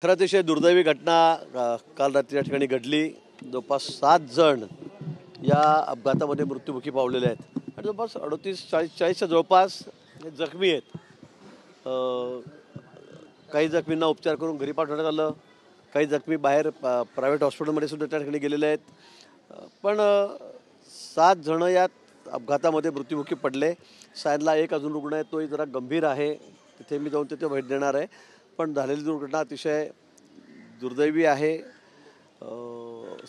खरं अतिशय दुर्दैवी घटना काल रात्री या ठिकाणी घडली। जवळपास 7 जण या अपघातामध्ये मृत्युमुखी पावलेले आहेत आणि जवळपास 38-40च्या जवळपास जखमी आहेत। काही जखमींना उपचार करून घरी पाठवण्यात आलं, काही जखमी बाहेर प्रायव्हेट हॉस्पिटलमध्ये सुद्धा त्या ठिकाणी गेलेले आहेत। पण 7 जण यात अपघातामध्ये मृत्युमुखी पडले। सायनला एक अजून रुग्ण आहे, तोही जरा गंभीर आहे, तिथे मी जाऊन तिथे भेट देणार आहे। पण झालेली दुर्घटना अतिशय दुर्दैवी आहे।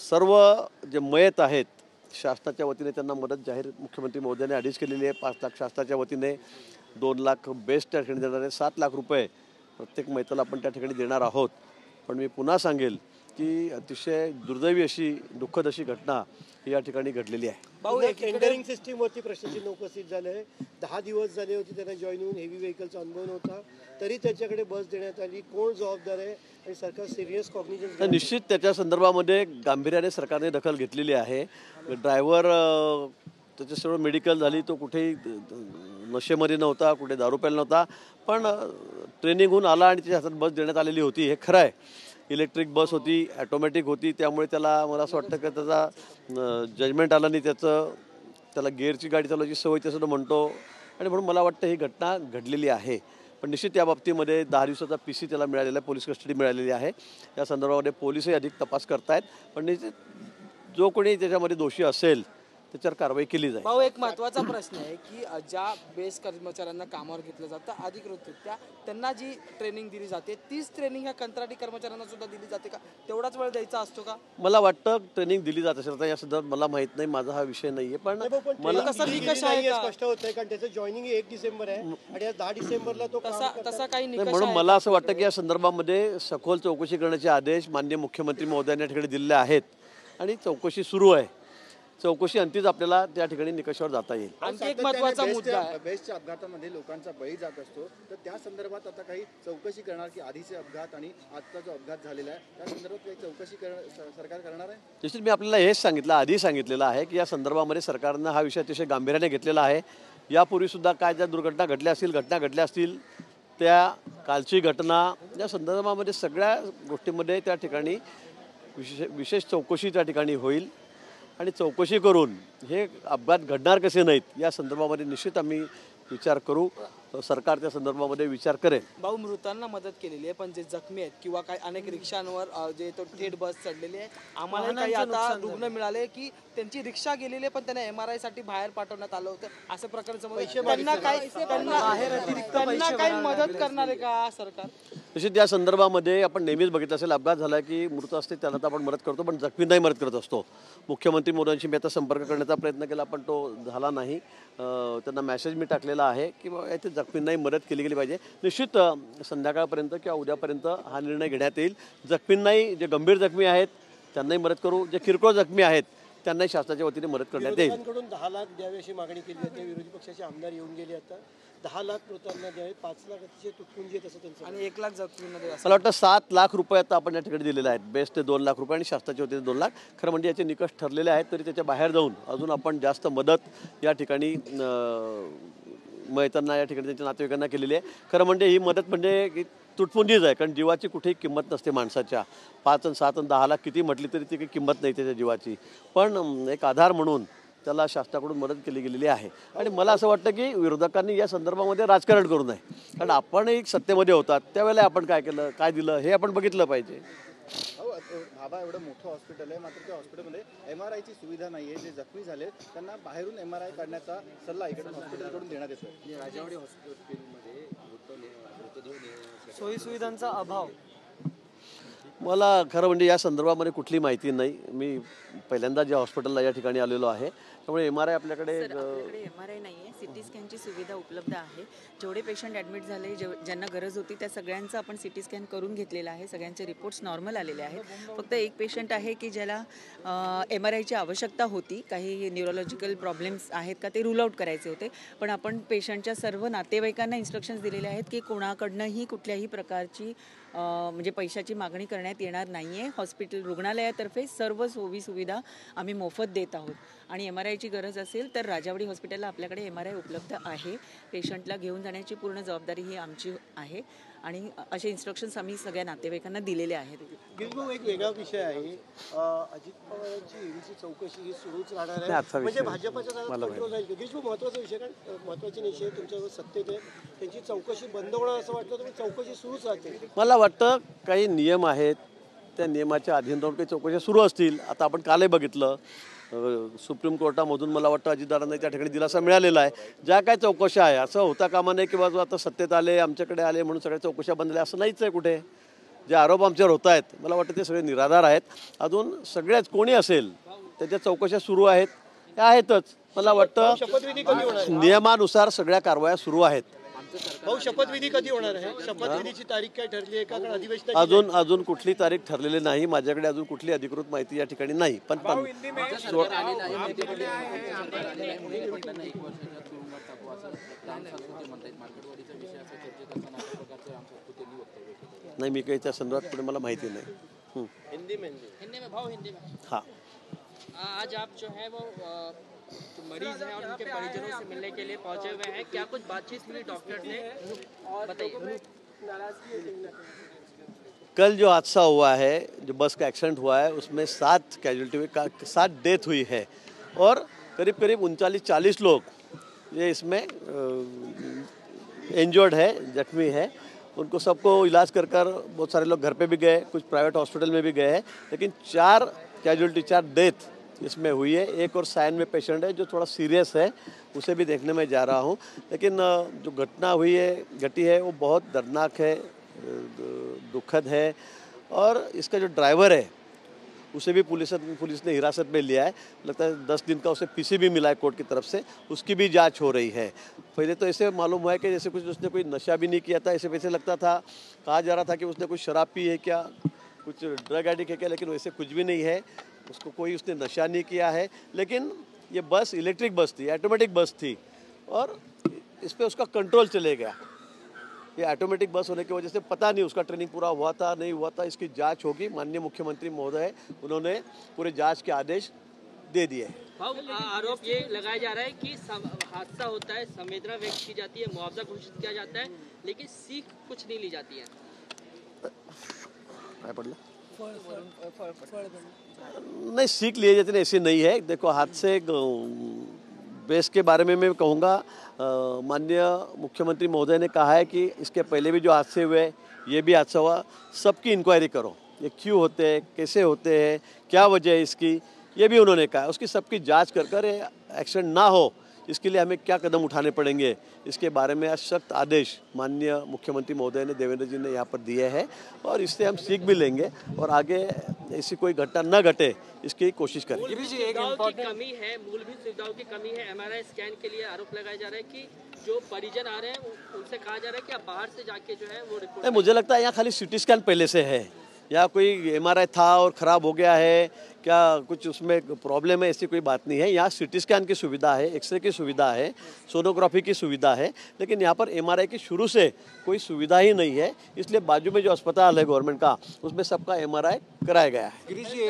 सर्व जे मयत आहेत शासनाच्या वतीने त्यांना मदत जाहीर मुख्यमंत्री महोदयांनी आदेश केलेली आहे। 5 लाख शासनाच्या वतीने, 2 लाख बेस्ट त्या ठिकाणी देणार आहे, 7 लाख रुपये प्रत्येक मयताला आपण त्या ठिकाणी देणार आहोत। पण मी पुन्हा सांगेल की अतिशय दुर्दैवी अशी दुःखद अशी घटना या ठिकाणी घडलेली आहे। भाऊ, टेंडरिंग सिस्टीमवरती प्रशासन उपस्थित झाले आहे। 10 दिवस झाले होते त्यांना जॉईन होऊन, हेवी व्हेकलचा अनुभव नव्हता, तरी त्याच्याकडे बस देण्यात आली। कोण जबाबदार आहे आणि सरकार सिरियस कॉग्निजन्स? निश्चित त्याच्या संदर्भामध्ये गांभीर्याने सरकारने दखल घेतलेली आहे। ड्रायव्हर त्याची सर्व मेडिकल झाली, तो कुठेही नशेमध्ये नव्हता, कुठे दारू प्यायला नव्हता, पण ट्रेनिंग होऊन आला आणि त्याच्या हातात बस देण्यात आलेली होती, हे खरं आहे। इलेक्ट्रिक बस होती, ॲटोमॅटिक होती, त्यामुळे त्याला मला असं वाटतं की त्याचा जजमेंट आला नाही, त्याला गिअरची गाडी चालवायची सवय तसं म्हणतो, आणि म्हणून मला वाटतं ही घटना घडलेली आहे। पण निश्चित या बाबतीमध्ये 10 दिवसाचा PC त्याला मिळालेला आहे, पोलीस कस्टडी मिळालेली आहे। या संदर्भामध्ये पोलीसही अधिक तपास करतायत, पण निश्चित जो कोणी त्याच्यामध्ये दोषी असेल त्याच्यावर कारवाई केली जाईल। भाऊ, एक महत्त्वाचा प्रश्न आहे की ज्या बेस कर्मचाऱ्यांना कामावर घेतलं जातं अधिकृतरित्या, त्यांना जी ट्रेनिंग दिली जाते तीच ट्रेनिंग ह्या कंत्राटी कर्मचाऱ्यांना सुद्धा दिली जाते का? तेवढाच वेळ द्यायचा असतो का? मला वाटतं ट्रेनिंग दिली जात असेल, आता या संदर्भात मला माहित नाही, माझा हा विषय नाहीये। पण मला कसं निकष आहे स्पष्ट होतंय, कारण त्याचं जॉईनिंग 1 डिसेंबर आहे आणि आज 10 डिसेंबरला तो तसा काही निकष आहे? म्हणून मला असं वाटतं की या संदर्भामध्ये सखोल चौकशी करण्याचे आदेश माननीय मुख्यमंत्री महोदयांनी या ठिकाणी दिलेले आहेत आणि चौकशी सुरू आहे। चौकशी अंतीच आपल्याला त्या ठिकाणी निकषावर जाता येईल। आणखी एक महत्त्वाचा मुद्दा आहे, बेस्टच्या अपघातामध्ये लोकांचा बळी जात असतो, तर त्या संदर्भात आता काही चौकशी करणार की आधीचे अपघात आणि आजचा जो अपघात झालेला आहे त्या संदर्भात काही चौकशी सरकार करणार आहे? निश्चित मी आपल्याला हेच सांगितलं, आधी सांगितलेलं आहे की या संदर्भामध्ये सरकारनं हा विषय अतिशय गांभीर्याने घेतलेला आहे। यापूर्वी सुद्धा काय ज्या दुर्घटना घडल्या असतील त्या कालची घटना या संदर्भामध्ये सगळ्या गोष्टींमध्ये त्या ठिकाणी विशेष चौकशी त्या ठिकाणी होईल आणि चौकशी करून हे अपघात घडणार कसे नाहीत या संदर्भामध्ये निश्चित आम्ही विचार करू, सरकार त्या संदर्भामध्ये विचार करेल। भाऊ, मृतांना मदत केलेली आहे, पण जे जखमी आहेत किंवा काही अनेक रिक्षांवर जे तो थेट बस चढलेली आहे, आम्हाला काही आता रुग्ण मिळाले की त्यांची रिक्षा गेलेली आहे, पण त्यांना MRI साठी बाहेर पाठवण्यात आलं होतं, असं प्रकारचं त्यांना काही मदत करणार आहे का सरकार? निश्चित या संदर्भामध्ये आपण नेहमीच बघितलं असेल, अपघात झाला की मृत असते त्यांना तर आपण मदत करतो, पण जखमींनाही मदत करत असतो। मुख्यमंत्री मोदयांशी मी आता संपर्क करण्याचा प्रयत्न केला, पण तो झाला नाही। त्यांना मेसेज मी टाकलेला आहे की इथे जखमींनाही मदत केली गेली पाहिजे। निश्चित संध्याकाळपर्यंत किंवा उद्यापर्यंत हा निर्णय घेण्यात येईल। जखमींनाही, जे गंभीर जखमी आहेत त्यांनाही मदत करू, जे किरकोळ जखमी आहेत त्यांनाही शासनाच्या वतीने मदत करण्यात येईल। 10 लाख द्यावी अशी मागणी केली जाते, विरोधी पक्षाचे आमदार येऊन गेले, आता 10 लाख मृतांना द्यावे, 5 लाख अतिशय तुटपुंजी आहेत असं त्यांचं, आणि 1 लाख जखमींना द्यावे। मला वाटतं 7 लाख रुपये आता आपण या ठिकाणी दिलेले आहेत, बेस्ट 2 लाख रुपये आणि शासनाच्या वतीने 2 लाख। खरं म्हणजे याचे निकष ठरलेले आहेत, तरी त्याच्या बाहेर जाऊन अजून आपण जास्त मदत या ठिकाणी मयतांना या ठिकाणी त्यांच्या नातेवाईकांना केलेली आहे। खरं म्हणजे ही मदत म्हणजे तुटपुंजीच आहे, कारण जीवाची कुठेही किंमत नसते माणसाच्या। 5 आणि 7 आणि 10 लाख किती म्हटली तरी ती काही किंमत नाही त्याच्या जीवाची, पण एक आधार म्हणून त्याला शासनाकडून मदत केली गेलेली आहे। आणि मला असं वाटतं की विरोधकांनी या संदर्भामध्ये राजकारण करू नये, कारण आपण एक सत्तेमध्ये होतात त्यावेळेला आपण काय केलं, काय दिलं हे आपण बघितलं पाहिजे। भाभा एवढं मोठं हॉस्पिटल आहे, मात्र त्या हॉस्पिटलमध्ये MRI ची सुविधा नाही आहे। जे जखमी झाले त्यांना बाहेरून MRI काढण्याचा सल्ला इकडून हॉस्पिटलकडून देण्यात येतो। राजावाडी हॉस्पिटलमध्ये सोयी सुविधांचा अभाव, मला खरं म्हणजे या संदर्भामध्ये कुठली माहिती नाही। मी पहिल्यांदा ज्या हॉस्पिटलला या ठिकाणी आलेलो आहे, त्यामुळे MRI आपल्याकडे MRI नाही आहे, CT स्कॅनची सुविधा उपलब्ध आहे। जेवढे पेशंट ॲडमिट झाले, ज्यांना गरज होती त्या सगळ्यांचं आपण CT स्कॅन करून घेतलेला आहे, सगळ्यांचे रिपोर्ट्स नॉर्मल आलेले आहेत। फक्त एक पेशंट आहे की ज्याला MRIची आवश्यकता होती, काही न्यूरोलॉजिकल प्रॉब्लेम्स आहेत का ते रूल आउट करायचे होते, पण आपण पेशंटच्या सर्व नातेवाईकांना इन्स्ट्रक्शन्स दिलेले आहेत की कोणाकडनंही कुठल्याही प्रकारची म्हणजे पैशाची मागणी करण्यात येणार नाही आहे। हॉस्पिटल रुग्णालयातर्फे सर्व सोयी सुविधा आम्ही मोफत देत आहोत, आणि MRIची गरज असेल तर राजावाडी हॉस्पिटलला आपल्याकडे MRI उपलब्ध आहे। पेशंटला घेऊन जाण्याची पूर्ण जबाबदारी ही आमची आहे। आणि असे इन्स्ट्रक्शन्स आम्ही सगळ्या नातेवाईकांना दिलेले आहेत. गिरीश भाऊ, एक वेगळा विषय आहे. अजित पवारांची ईडीची चौकशी ही सुरूच राहणार नाही, आहे. आजचा विषय म्हणजे भाजपचा कंट्रोल राहील. गिरीश भाऊ, महत्त्वाचा विषय, कारण महत्त्वाचे नेते तुमच्यावर सत्तेत आहे, त्यांची चौकशी बंद होणार असं वाटतं, पण चौकशी सुरूच राहते. मला वाटतं काही नियम आहेत, त्या नियमाच्या अधीन राहून काही चौकशा सुरू असतील. आता आपण कालही बघितलं सुप्रीम कोर्टामधून मला वाटतं अजितदादांना त्या ठिकाणी दिलासा मिळालेला आहे. ज्या काय चौकशा आहे असं होता कामा नाही की बाजू आता सत्तेत आले आमच्याकडे आले म्हणून सगळ्या चौकशा बंदल्या, असं नाहीच आहे कुठे. जे आरोप आमच्यावर होत आहेत मला वाटतं ते सगळे निराधार आहेत. अजून सगळ्याच कोणी असेल त्याच्या चौकशा सुरू आहेत, त्या आहेतच. मला वाटतं शपथविधी कधी होणार आहे? नियमानुसार सगळ्या कारवाया सुरू आहेत. भाऊ, शपथविधी कधी होणार आहे? शपथविधीची तारीख काय ठरली आहे का? कारण अधिवेशनाची अजून कुठली तारीख ठरलेली नाही. माझ्याकडे अजून कुठली अधिकृत माहिती या ठिकाणी नाही. पण नाही, मी काही त्या संदर्भात पुढे मला माहिती नाही. हिंदी में भाव हिंदी में हाँ, आज आप जो है वो जो मरीज हैं और उनके परिजनों से मिलने के लिए पहुंचे हुए हैं, क्या कुछ बातचीत मिली डॉक्टर ने? बताइए. कल जो हादसा हुआ है, जो बस का एक्सीडेंट हुआ है, उसमें 7 कैजुअल्टी हुई, 7 डेथ हुई है और करीब करीब 39-40 लोग ये इसमें इंजर्ड है, जख्मी है. उनको सबको इलाज कर बहुत सारे लोग घर पे भी गए, कुछ प्राइवेट हॉस्पिटल में भी गए हैं, लेकिन 4 कैजुअल्टी, 4 डेथ इसमें हुई है. एक और साइन में पेशेंट है जो थोड़ा सीरियस है, उसे भी देखने में जा रहा हूँ. लेकिन जो घटना घटी है वो बहुत दर्दनाक है, दुखद है. और इसका जो ड्राइवर है उसे भी पुलिस ने हिरासत में लिया है. लगता है 10 दिन का उसे पीसी भी मिला है कोर्ट की तरफ से, उसकी भी जांच हो रही है. पहले तो ऐसे मालूम हुआ है कि जैसे कुछ उसने कोई नशा भी नहीं किया था, ऐसे वैसे लगता था, कहा जा रहा था कि उसने कुछ शराब पी है क्या, कुछ ड्रग एडिक्ट है क्या, लेकिन वैसे कुछ भी नहीं है. उसको कोई उसने नशा नहीं किया है. लेकिन ये बस इलेक्ट्रिक बस थी, ऑटोमेटिक बस थी और इस पर उसका कंट्रोल चले गया. ये ऑटोमेटिक बस होने की वजह से पता नहीं उसका ट्रेनिंग पूरा हुआ था नहीं हुआ था. इसकी जांच होगी. माननीय मुख्यमंत्री महोदय उन्होंने पूरे जांच के आदेश दे दिए हैं. आरोप ये लगाया जा रहा है कि हादसा होता है, संवेदना व्यक्त की जाती है, मुआवजा घोषित किया जाता है, लेकिन सीख कुछ नहीं ली जाती है. काय पडलं नहीं, सीख लिए जाते नहीं, ऐसे नहीं है. देखो, हादसे बेस के बारे में मैं कहूँगा, माननीय मुख्यमंत्री महोदय ने कहा है कि इसके पहले भी जो हादसे हुए, ये भी हादसा हुआ, सबकी इंक्वायरी करो. ये क्यों होते हैं, कैसे होते हैं, क्या वजह है इसकी, ये भी उन्होंने कहा. उसकी सबकी जांच कर एक्सीडेंट ना हो, इसके लिए हमें क्या कदम उठाने पड़ेंगे, इसके बारे में आज सख्त आदेश माननीय मुख्यमंत्री महोदय ने, देवेंद्र जी ने यहाँ पर दिए हैं. और इससे हम सीख भी लेंगे और आगे ऐसी कोई घटना न घटे इसकी कोशिश करेंगे. सुविधाओं की कमी है, मूलभूत सुविधाओं की कमी है. MRI स्कैन के लिए आरोप लगाया जा रहा है कि जो परिजन आ रहे हैं उनसे कहा जा रहा है कि आप बाहर से जाके जो है वो रिपोर्ट. मुझे लगता है यहाँ खाली सिटी स्कैन पहले से है, या कोई MRI था और ख़राब हो गया है क्या, कुछ उसमें प्रॉब्लम है, ऐसी कोई बात नहीं है. यहाँ सिटी स्कैन की सुविधा है, एक्सरे की सुविधा है, सोनोग्राफी की सुविधा है, लेकिन यहाँ पर MRI की शुरू से कोई सुविधा ही नहीं है. इसलिए बाजू में जो अस्पताल है गवर्नमेंट का, उसमें सबका MRI कराया गया है. गिरीश जी,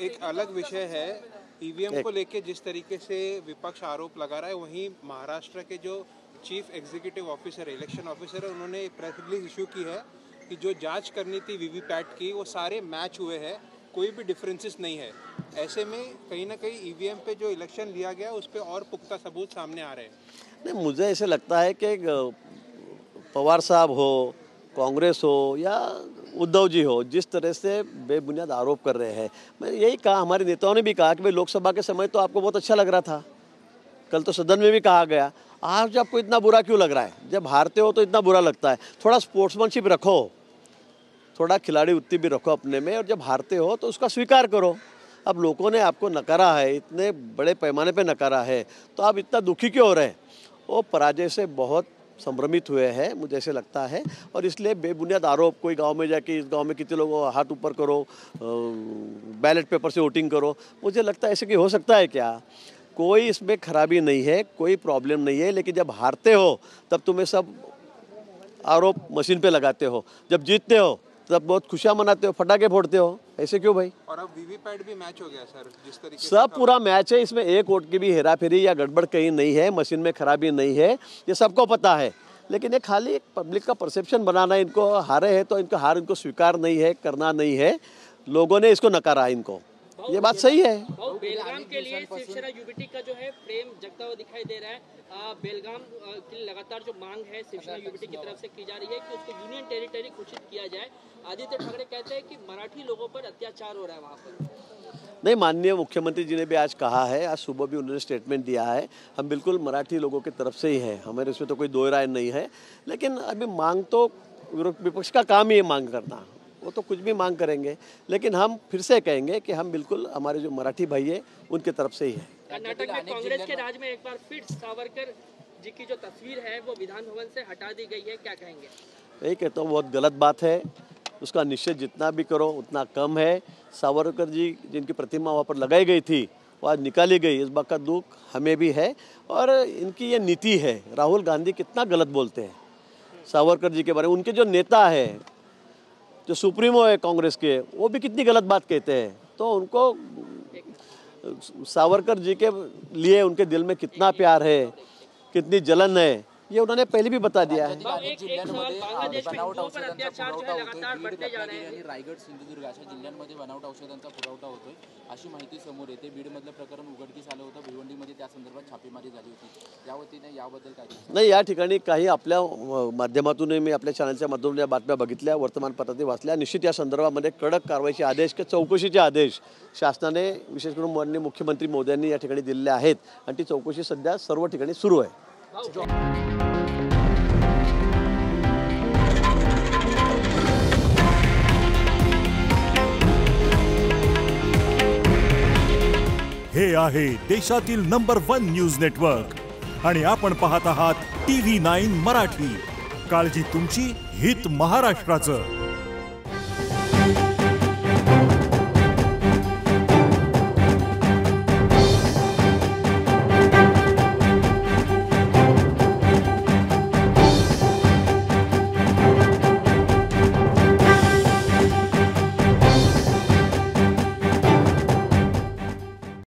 एक अलग विषय है ईवीएम को लेके जिस तरीके से विपक्ष आरोप लगा रहा है, वहीं महाराष्ट्र के जो चीफ एग्जीक्यूटिव ऑफिसर है, इलेक्शन ऑफिसर है, उन्होंने प्रेस रिलीज इशू की है कि जो जांच करनी थी वीवीपैट की वो सारे मैच हुए हैं, कोई भी डिफरेंसेस नहीं है. ऐसे में कहीं ना कहीं ईवीएम पे जो इलेक्शन लिया गया उस पर और पुख्ता सबूत सामने आ रहे हैं. नहीं, मुझे ऐसे लगता है कि पवार साहब हो, कांग्रेस हो या उद्धव जी हो, जिस तरह से बेबुनियाद आरोप कर रहे हैं, मैंने यही कहा, हमारे नेताओं ने भी कहा कि भाई लोकसभा के समय तो आपको बहुत अच्छा लग रहा था, कल तो सदन में भी कहा गया, आज आपको इतना बुरा क्यों लग रहा है. जब हारते हो तो इतना बुरा लगता है. थोड़ा स्पोर्ट्समैनशिप रखो, थोड़ा खिलाड़ी वृत्ति भी रखो अपने में, और जब हारते हो तो उसका स्वीकार करो. अब लोगों ने आपको नकारा है, इतने बड़े पैमाने पे नकारा है, तो आप इतना दुखी क्यों हो रहे हैं. वो पराजय से बहुत संभ्रमित हुए हैं, मुझे ऐसे लगता है. और इसलिए बेबुनियाद आरोप, कोई गांव में जाके इस गांव में कितने लोगों हाथ ऊपर करो, बैलेट पेपर से वोटिंग करो, मुझे लगता है ऐसे कि हो सकता है क्या. कोई इसमें खराबी नहीं है, कोई प्रॉब्लम नहीं है. लेकिन जब हारते हो तब तुम्हें सब आरोप मशीन पे लगाते हो, जब जीतते हो तब बहुत खुशियाँ मनाते हो, फटाके फोड़ते हो. ऐसे क्यों भाई. और अब वीवीपैट भी मैच हो गया सर, जिस तरीके सब पूरा मैच है, इसमें एक वोट की भी हेरा फेरी या गड़बड़ कहीं नहीं है, मशीन में खराबी नहीं है, ये सबको पता है. लेकिन ये खाली एक पब्लिक का परसेप्शन बनाना है। इनको हारे हैं तो इनका हार इनको स्वीकार नहीं है, करना नहीं है, लोगों ने इसको नकारा है इनको, ये बात सही है। बेलगाम के लिए शिवसेना यूबीटी का जो है प्रेम जगता हुआ दिखाई दे रहा है। बेलगाम के लिए लगातार जो मांग है शिवसेना यूबीटी की तरफ से की जा रही है कि उसको यूनियन टेरिटरी घोषित किया जाए। आदित्य ठाकरे कहते हैं कि मराठी लोगों पर अत्याचार हो रहा है वहाँ पर। नहीं, माननीय मुख्यमंत्री जी ने भी आज कहा है, आज सुबह भी उन्होंने स्टेटमेंट दिया है, हम बिल्कुल मराठी लोगों की तरफ से ही हैं, हमारे इसमें तो कोई दो राय नहीं है। लेकिन अभी मांग तो विपक्ष का काम ही है मांग करना, वो तो कुछ भी मांग करेंगे, लेकिन हम फिर से कहेंगे कि हम बिल्कुल हमारे जो मराठी भाई है उनकी तरफ से ही है। कर्नाटक में कांग्रेस के राज में एक बार फिर सावरकर जी की जो तस्वीर है वो विधान भवन से हटा दी गई है, क्या कहेंगे? यही कहता हूँ, बहुत गलत बात है, उसका निश्चय जितना भी करो उतना कम है। सावरकर जी जिनकी प्रतिमा वहाँ पर लगाई गई थी वो आज निकाली गई, इस बात का दुख हमें भी है। और इनकी ये नीति है, राहुल गांधी कितना गलत बोलते हैं सावरकर जी के बारे में, उनके जो नेता है जो सुप्रीमो है कांग्रेस के, वो भी कितनी गलत बात कहते हैं। तो उनको सावरकर जी के लिए उनके दिल में कितना प्यार है, कितनी जलन है, ये उन्होंने पहले भी बता दिया है। रायगड सिंधुदुर्ग अशा जिल्ह्यांमध्ये बनावट औषधांचा पुरवठा होतोय अशी माहिती समोर येते। बीडमधलं प्रकरण उघडकीस आलं होतं, भिवंडीमध्ये त्या संदर्भात छापेमारी झाली होती, या वतीने याबद्दल काय? नाही, या ठिकाणी काही आपल्या माध्यमातून मी आपल्या चॅनलच्या माध्यमातून या बातम्या बघितल्या, वर्तमानपत्रातही वाचल्या। निश्चित या संदर्भामध्ये कडक कारवाईचे आदेश किंवा चौकशीचे आदेश शासनाने विशेष करून माननीय मुख्यमंत्री मोदयांनी या ठिकाणी दिलेले आहेत आणि ती चौकशी सध्या सर्व ठिकाणी सुरू आहे। हे आहे देशातील नंबर 1 न्यूज नेटवर्क आणि आपण पाहत आहात TV9 मराठी। काळजी तुमची, हित महाराष्ट्राचं।